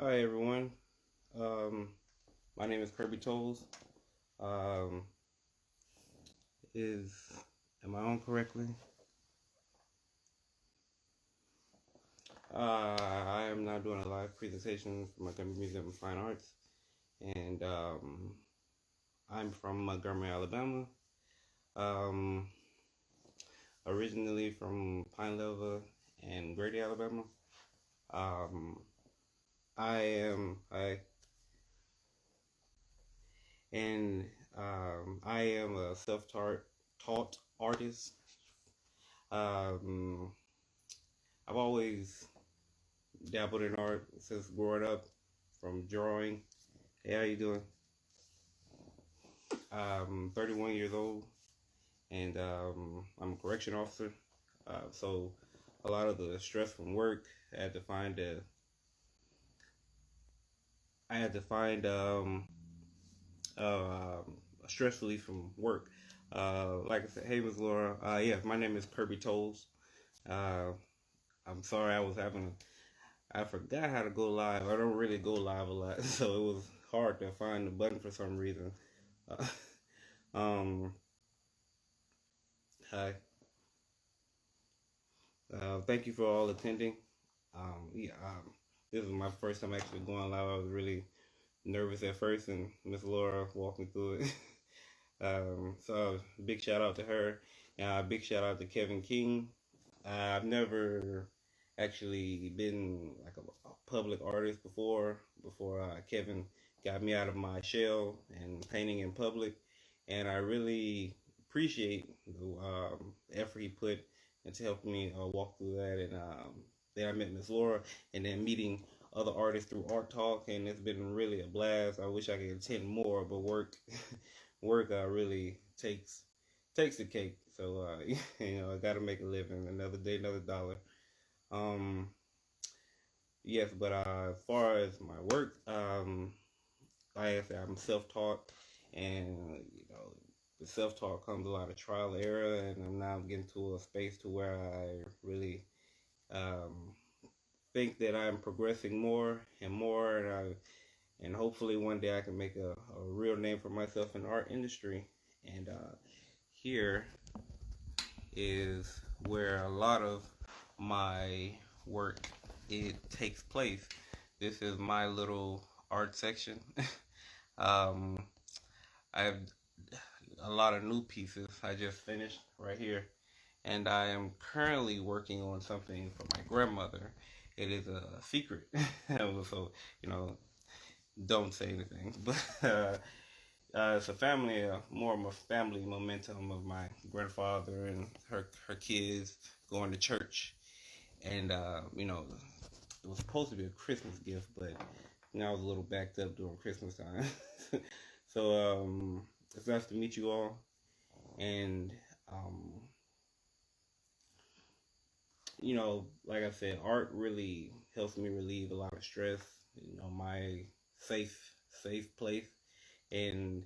Hi everyone. Um, my name is Curbie Toles. Um, is am I on correctly? I am now doing a live presentation for Montgomery Museum of Fine Arts, and I'm from Montgomery, Alabama. Um, Originally from Pine Level and Grady, Alabama. Um, I and I am a self-taught artist. Um, I've always dabbled in art since growing up, from drawing. Hey, how you doing? I'm 31 years old, and I'm a correction officer. So a lot of the stress from work, I had to find a, I had to find a stress relief from work. Like I said, hey Miss Laura, yeah, my name is Curbie Toles. Uh, I'm sorry I forgot how to go live. I don't really go live a lot, so it was hard to find the button for some reason. Uh, um, Hi. Thank you for all attending. Yeah, this is my first time actually going live. I was really nervous at first, and Miss Laura walked me through it. So big shout out to her. Big shout out to Kevin King. I've never actually been like a public artist before Kevin got me out of my shell and painting in public, and I really appreciate the effort he put into helping me walk through that. And then I met Miss Laura, and then meeting other artists through Art Talk, and it's been really a blast. I wish I could attend more, but work work really takes the cake. So I got to make a living. Another day, another dollar. Um, yes, but as far as my work, like I said, I'm self-taught, and the self-taught comes a lot of trial and error, and I'm now getting to a space to where I really um, think that I'm progressing more and more, and hopefully one day I can make a real name for myself in the art industry. And here is where a lot of my work it takes place. This is my little art section. um, I have a lot of new pieces I just finished right here, and I am currently working on something for my grandmother. It is a secret, so you know, don't say anything. But it's a family, more of a family momentum of my grandfather and her kids going to church, and it was supposed to be a Christmas gift, but I was a little backed up during Christmas time. So it's nice to meet you all, and um, like I said, art really helps me relieve a lot of stress. My safe safe place, and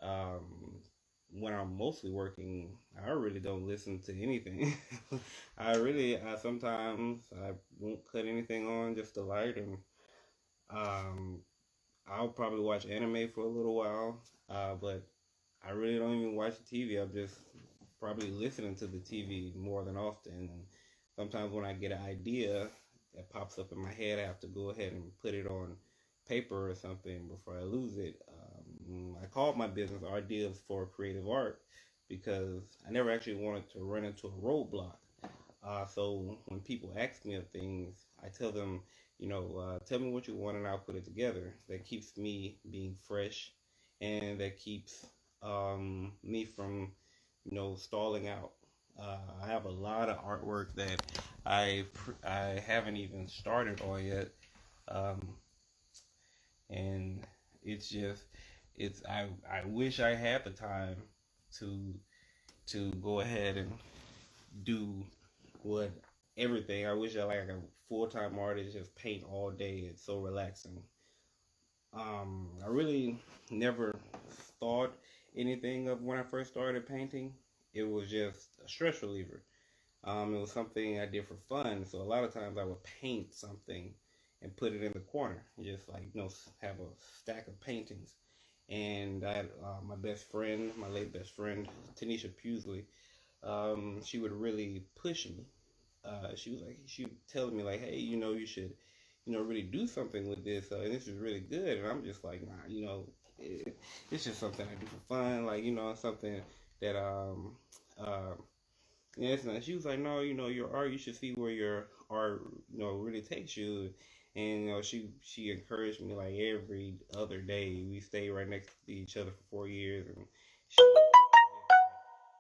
um, when I'm mostly working, I really don't listen to anything. I sometimes I won't cut anything on, just the light, and um, I'll probably watch anime for a little while. But I really don't even watch the TV. I'm just probably listening to the TV more than often. And sometimes when I get an idea that pops up in my head, I have to go ahead and put it on paper or something before I lose it. I called my business Ideas for Creative Art because I never actually wanted to run into a roadblock. So when people ask me of things, I tell them, tell me what you want and I'll put it together. That keeps me being fresh, and that keeps me from, stalling out. I have a lot of artwork that I haven't even started on yet, um, and it's just I wish I had the time to go ahead and do what everything. I wish I like a full time artist, just paint all day. It's so relaxing. I really never thought anything of when I first started painting. It was just a stress reliever. It was something I did for fun. So a lot of times I would paint something, and put it in the corner, just like have a stack of paintings. And I had my best friend, my late best friend, Tanisha Pusley. She would really push me. She would tell me like, hey, you should, really do something with this, and this is really good. And I'm just like, nah, it's just something I do for fun, like, something that um yeah, it's not. She was like, no, your art, you should see where your art, really takes you. And she encouraged me like every other day. We stayed right next to each other for 4 years, and she was like,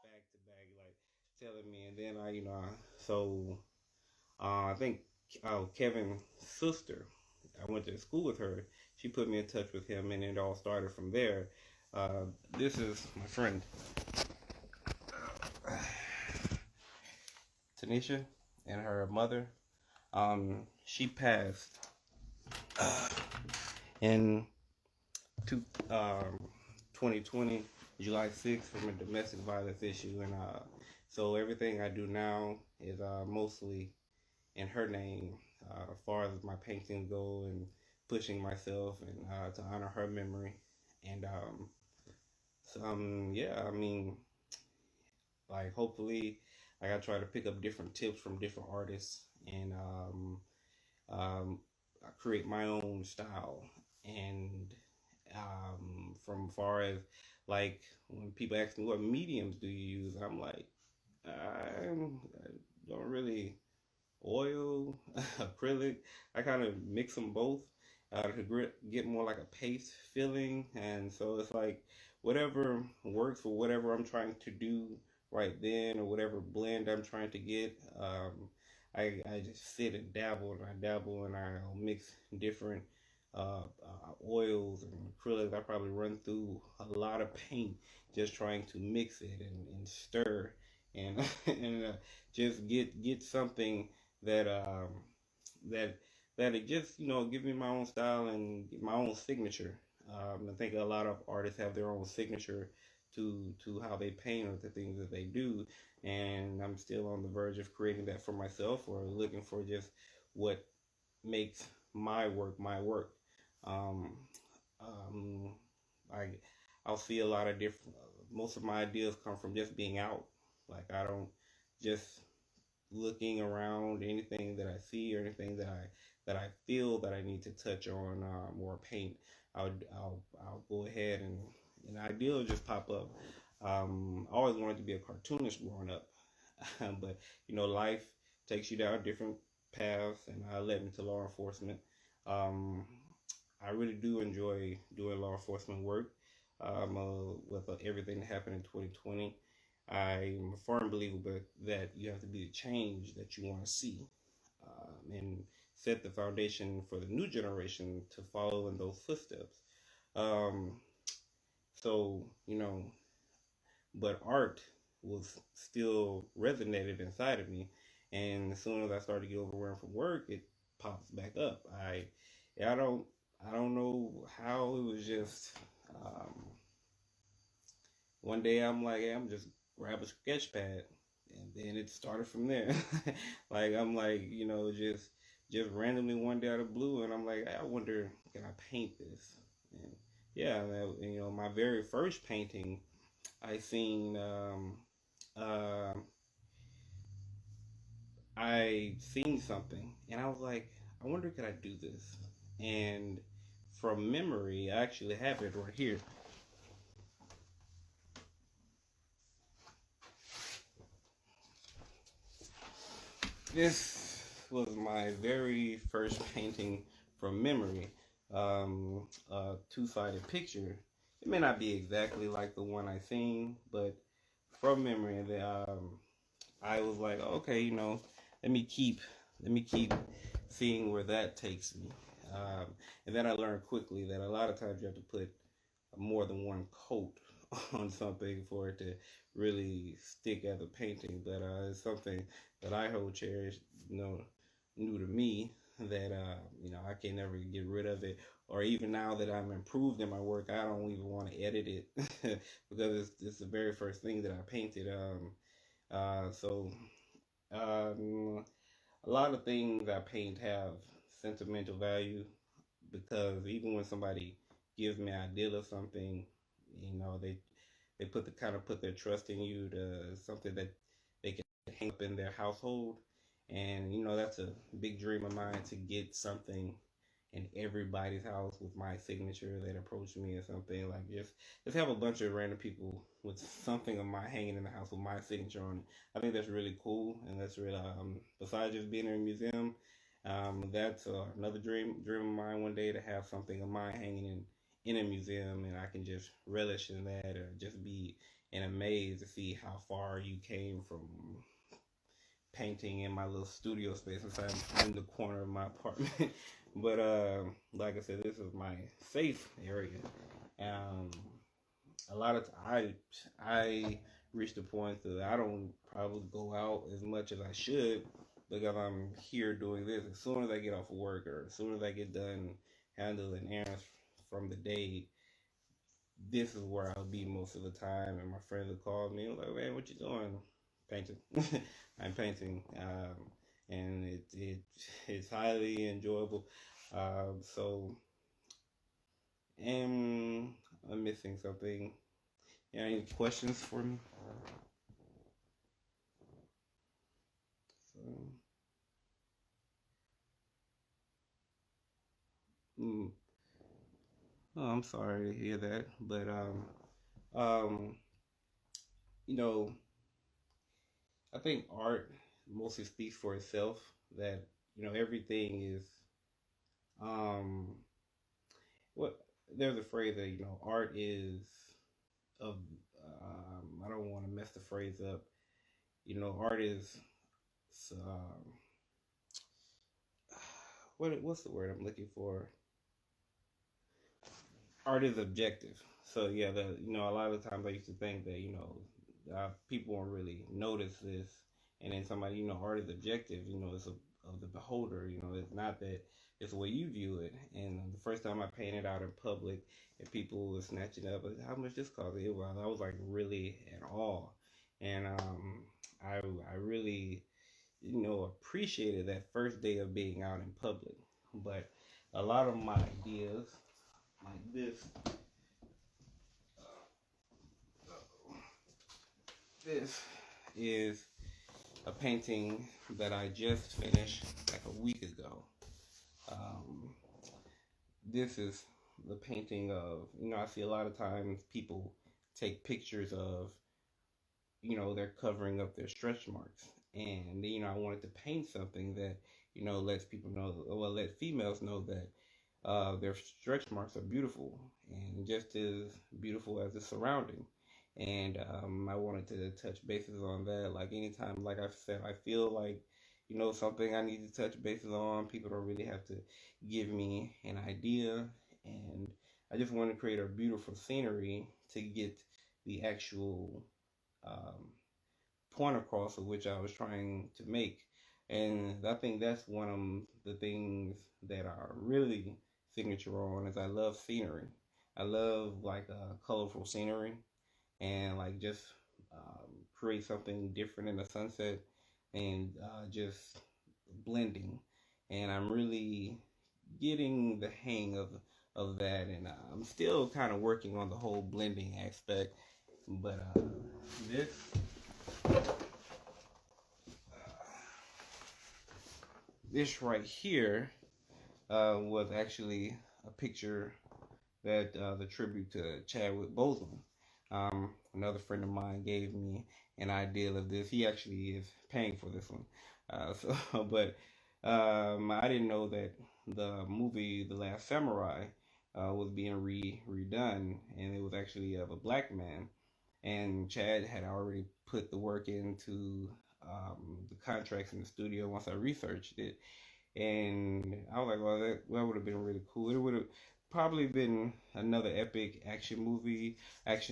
back to back, like telling me. And then so I think Kevin's sister, I went to school with her. She put me in touch with him, and it all started from there. This is my friend Tanisha and her mother. She passed in two, 2020, July 6th, from a domestic violence issue. And so everything I do now is mostly in her name, as far as my paintings go and pushing myself and to honor her memory. And yeah, I mean, like hopefully, like I try to pick up different tips from different artists and I create my own style. And from far as like when people ask me what mediums do you use, I'm like, I don't really oil, acrylic. I kind of mix them both to get more like a paste feeling. And so it's like whatever works for whatever I'm trying to do right then, or whatever blend I'm trying to get. I just sit and dabble and I'll mix different oils and acrylics. I probably run through a lot of paint just trying to mix it and stir and and just get something that that that it just give me my own style and my own signature. I think a lot of artists have their own signature to how they paint or the things that they do, and I'm still on the verge of creating that for myself or looking for just what makes my work my work. Um, um, I I'll see a lot of different. Most of my ideas come from just being out. Like I don't just looking around anything that I see or anything that I feel that I need to touch on or paint. I'll go ahead and an idea will just pop up. I always wanted to be a cartoonist growing up, but life takes you down different paths, and I led me to law enforcement. Um, I really do enjoy doing law enforcement work. With everything that happened in 2020, I'm a firm believer that you have to be the change that you want to see, and set the foundation for the new generation to follow in those footsteps. Um, so, but art was still resonated inside of me. And as soon as I started to get overwhelmed from work, it pops back up. I don't, I don't know how it was just, um, one day I'm like, hey, I'm just grab a sketch pad, and then it started from there. Like I'm like, just randomly one day out of blue, and I'm like, I wonder, can I paint this? And yeah, my very first painting, I seen, uh, I seen something, and I was like, I wonder, could I do this? And from memory, I actually have it right here. This was my very first painting from memory. A two-sided picture. It may not be exactly like the one I seen, but from memory, I was like, okay, let me keep, let me keep seeing where that takes me. And then I learned quickly that a lot of times you have to put more than one coat on something for it to really stick as a painting. But it's something that I hold cherished, new to me that I can never get rid of it. Or even now that I'm improved in my work, I don't even want to edit it because it's the very first thing that I painted. So a lot of things I paint have sentimental value, because even when somebody gives me an idea of something, they put their trust in you to something that they can hang up in their household. And that's a big dream of mine, to get something in everybody's house with my signature that approached me, or something like just have a bunch of random people with something of mine hanging in the house with my signature on it. I think that's really cool, and that's really besides just being in a museum, that's another dream of mine, one day to have something of mine hanging in a museum, and I can just relish in that, or just be in amaze to see how far you came from painting in my little studio space inside in the corner of my apartment. But like I said, this is my safe area. Um, a lot of I reached the point that I don't probably go out as much as I should, because I'm here doing this. As soon as I get off of work, or as soon as I get done handling errands from the day, this is where I'll be most of the time. And my friends will call me like, "Man, what you doing?" Painting. I'm painting, and it's highly enjoyable. So, and I'm missing something. Any questions for me? So, mm, oh, I'm sorry to hear that, but um, you know, I think art mostly speaks for itself. That everything is um, what there's a phrase that art is of. I don't want to mess the phrase up. Art is um, what's the word I'm looking for? Art is objective. So yeah, a lot of times I used to think that people won't really notice this, and then somebody art is objective. It's of the beholder. It's not that, it's the way you view it. And the first time I painted out in public, and people were snatching up, how much this cost? I was like really at awe, and I really appreciated that first day of being out in public. But a lot of my ideas, like this is a painting that I just finished like a week ago. Um, this is the painting of, I see a lot of times people take pictures of, they're covering up their stretch marks. And, I wanted to paint something that, lets people know, well, let females know that their stretch marks are beautiful, and just as beautiful as the surrounding. And I wanted to touch bases on that. Like anytime, like I said, I feel like something I need to touch bases on. People don't really have to give me an idea, and I just want to create a beautiful scenery to get the actual um, point across of which I was trying to make. And I think that's one of the things that are really signature on, is I love scenery. I love like colorful scenery, and like just create something different in the sunset, and just blending. And I'm really getting the hang of that, and I'm still kind of working on the whole blending aspect. But this this right here was actually a picture that the tribute to Chadwick Boseman. Another friend of mine gave me an idea of this. He actually is paying for this one. But I didn't know that the movie The Last Samurai was being redone, and it was actually of a black man. And Chad had already put the work into the contracts in the studio once I researched it. And I was like, well, that would have been really cool. It would have probably been another epic action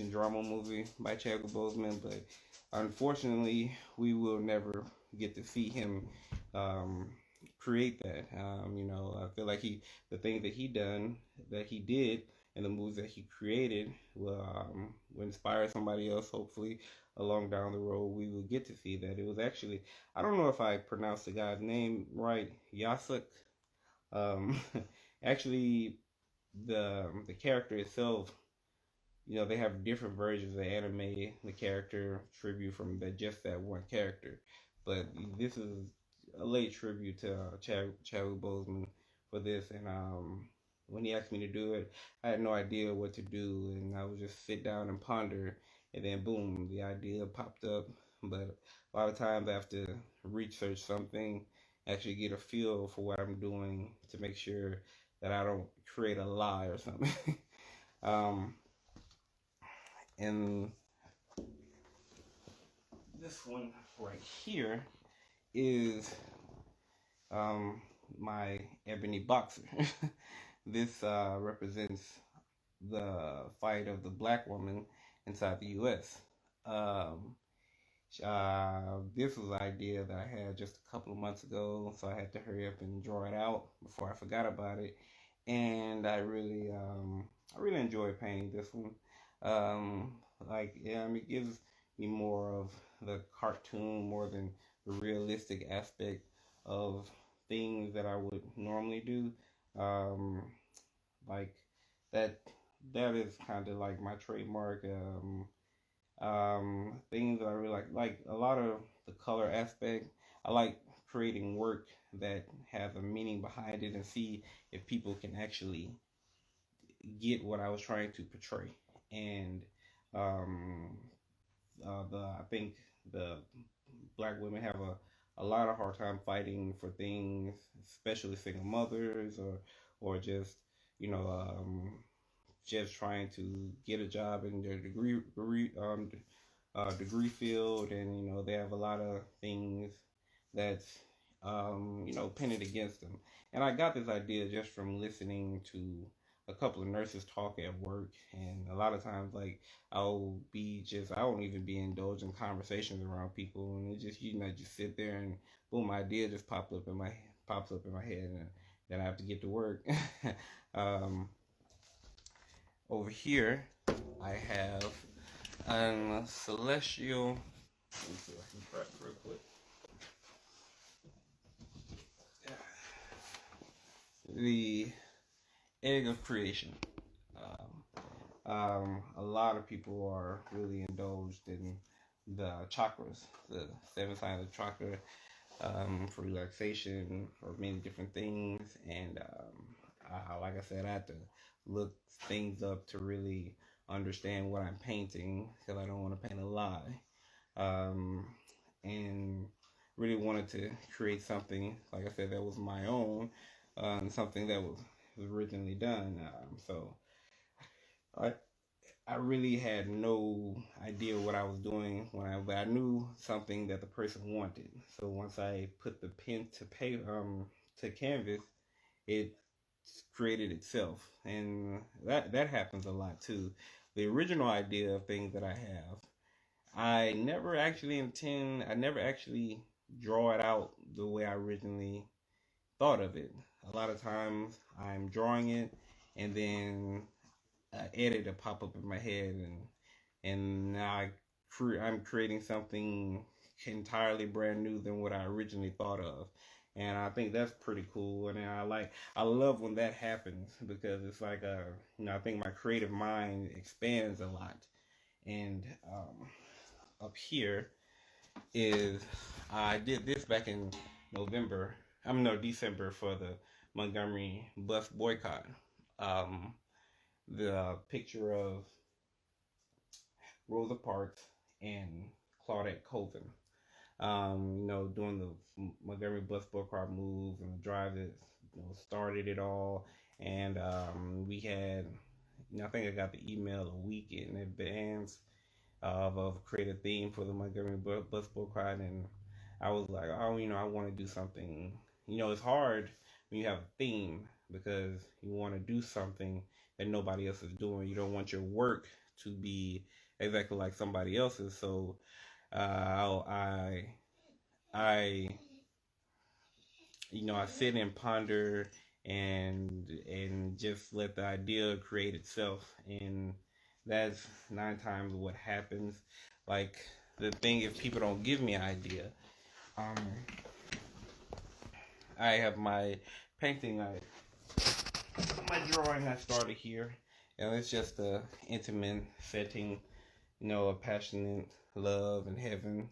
drama movie by Chadwick Boseman, but unfortunately, we will never get to see him create that. I feel like the things that he did, and the movies that he created will inspire somebody else. Hopefully, along down the road, we will get to see that. It was actually, I don't know if I pronounced the guy's name right, Yasak. Um, actually, the character itself, they have different versions of anime, the character tribute from just that one character. But this is a late tribute to Chadwick Boseman for this. And when he asked me to do it, I had no idea what to do, and I would just sit down and ponder, and then boom, the idea popped up. But a lot of times I have to research something, actually get a feel for what I'm doing to make sure that I don't create a lie or something. um, and this one right here is um, my ebony boxer. This represents the fight of the black woman inside the U.S. Um, this was an idea that I had just a couple of months ago, so I had to hurry up and draw it out before I forgot about it. And I really enjoy painting this one. Um, it gives me more of the cartoon more than the realistic aspect of things that I would normally do. Um, like that, that is kind of like my trademark. Things that I really like a lot of the color aspect. I like creating work that has a meaning behind it and see if people can actually get what I was trying to portray. And um, I think the black women have a lot of hard time fighting for things, especially single mothers or just you know just trying to get a job in their degree field, and they have a lot of things that's pitted against them. And I got this idea just from listening to a couple of nurses talk at work, and a lot of times like I won't even be indulging conversations around people, and it just just sit there and boom, idea just pops up in my head, and then I have to get to work. um, Over here, I have a celestial. Let me see if I can prep real quick. The egg of creation. A lot of people are really indulged in the chakras, the seven signs of chakra, for relaxation or many different things. And like I said, I had to look things up to really understand what I'm painting because I don't want to paint a lie. Um, and really wanted to create something, like I said, that was my own, something that was originally done. So I I really had no idea what I was doing but I knew something that the person wanted. So once I put the pen to to canvas, it created itself, and that happens a lot too. The original idea of things that I have, I never actually draw it out the way I originally thought of it. A lot of times I'm drawing it, and then edit a pop up in my head, and now I'm creating something entirely brand new than what I originally thought of. And I think that's pretty cool. And I love when that happens because it's like I think my creative mind expands a lot. And up here is I did this back in November. December for the Montgomery bus boycott. Um, the picture of Rosa Parks and Claudette Colvin. Doing the Montgomery bus boycott move and the drive that started it all. And we had, I think I got the email a week in advance of create a theme for the Montgomery bus boycott, and I was like, oh, I want to do something. It's hard when you have a theme because you want to do something that nobody else is doing. You don't want your work to be exactly like somebody else's. So I I I sit and ponder and just let the idea create itself, and that's 9 times what happens. Like the thing, if people don't give me an idea, um, I have my painting, my drawing I started here, and it's just a intimate setting, a passionate love in heaven.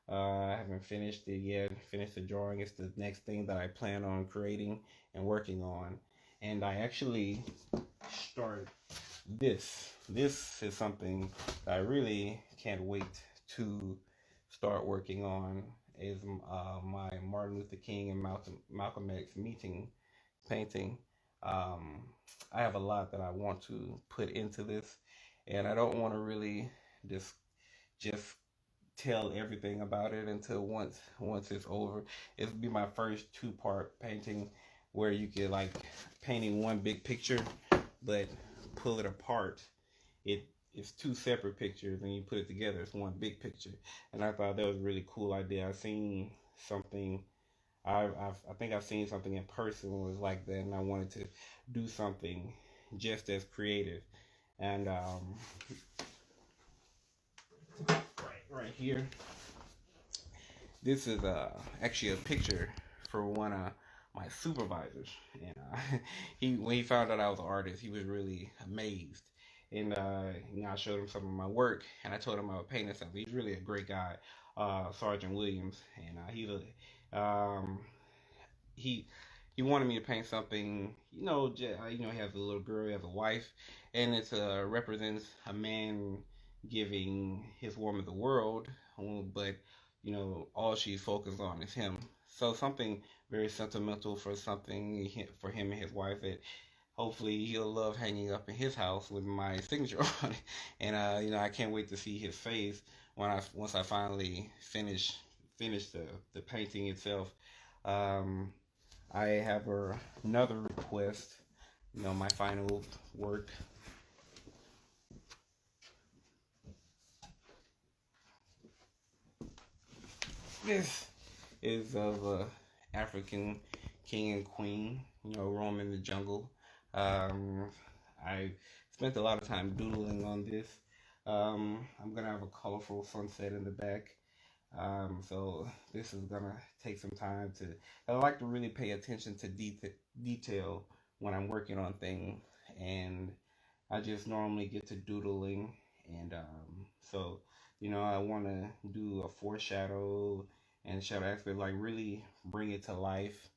I haven't finished it yet. Finished the drawing. It's the next thing that I plan on creating and working on. And I actually start this. This is something that I really can't wait to start working on. Is my Martin Luther King and Malcolm X meeting painting. I have a lot that I want to put into this, and I don't want to really just tell everything about it until once it's over. It'll be my first two-part painting where you get like painting one big picture, but pull it apart. It's two separate pictures, and you put it together. It's one big picture, and I thought that was a really cool idea. I seen something. I think I've seen something in person was like that, and I wanted to do something just as creative. And right here, this is actually a picture for one of my supervisors, and he when he found out I was an artist, he was really amazed. And I showed him some of my work, and I told him I would paint something. He's really a great guy, Sergeant Williams, and um, he he wanted me to paint something. He has a little girl, he has a wife, and it represents a man giving his woman the world, but all she's focused on is him. So something very sentimental for him and his wife that hopefully he'll love hanging up in his house with my signature on it. And I can't wait to see his face once I finally finish the painting itself. Um, I have another request. My final work. This is of African king and queen, roaming the jungle. I spent a lot of time doodling on this. I'm gonna have a colorful sunset in the back. So this is gonna take some time to. I like to really pay attention to detail when I'm working on things, and I just normally get to doodling, and so I want to do a foreshadow and shadow aspect, like really bring it to life,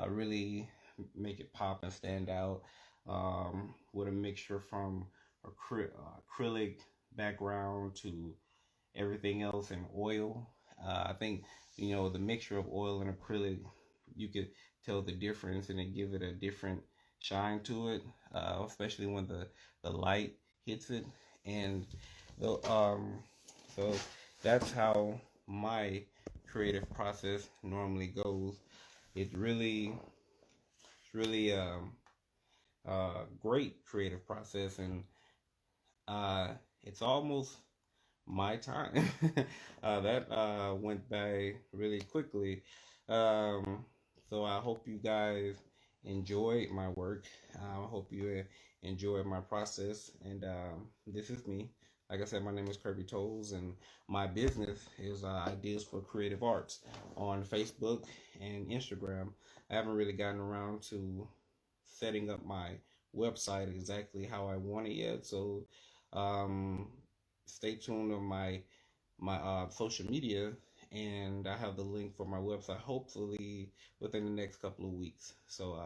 really make it pop and stand out, with a mixture from acrylic background to everything else in oil. I think the mixture of oil and acrylic, you could tell the difference, and it give it a different shine to it, especially when the light hits it. And the so that's how my creative process normally goes. It's really great creative process, and it's almost my time. That went by really quickly. Um, so I hope you guys enjoyed my work. I hope you enjoyed my process. And this is me. Like I said, my name is Curbie Toles, and my business is Ideas for Creative Arts on Facebook and Instagram. I haven't really gotten around to setting up my website exactly how I want it yet. So um, stay tuned on my social media, and I have the link for my website hopefully within the next couple of weeks. So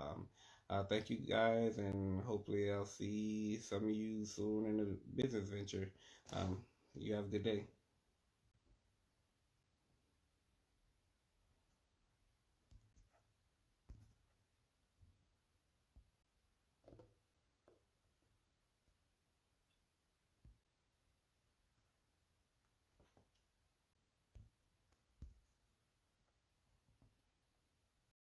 thank you guys, and hopefully I'll see some of you soon in the business venture. You have a good day.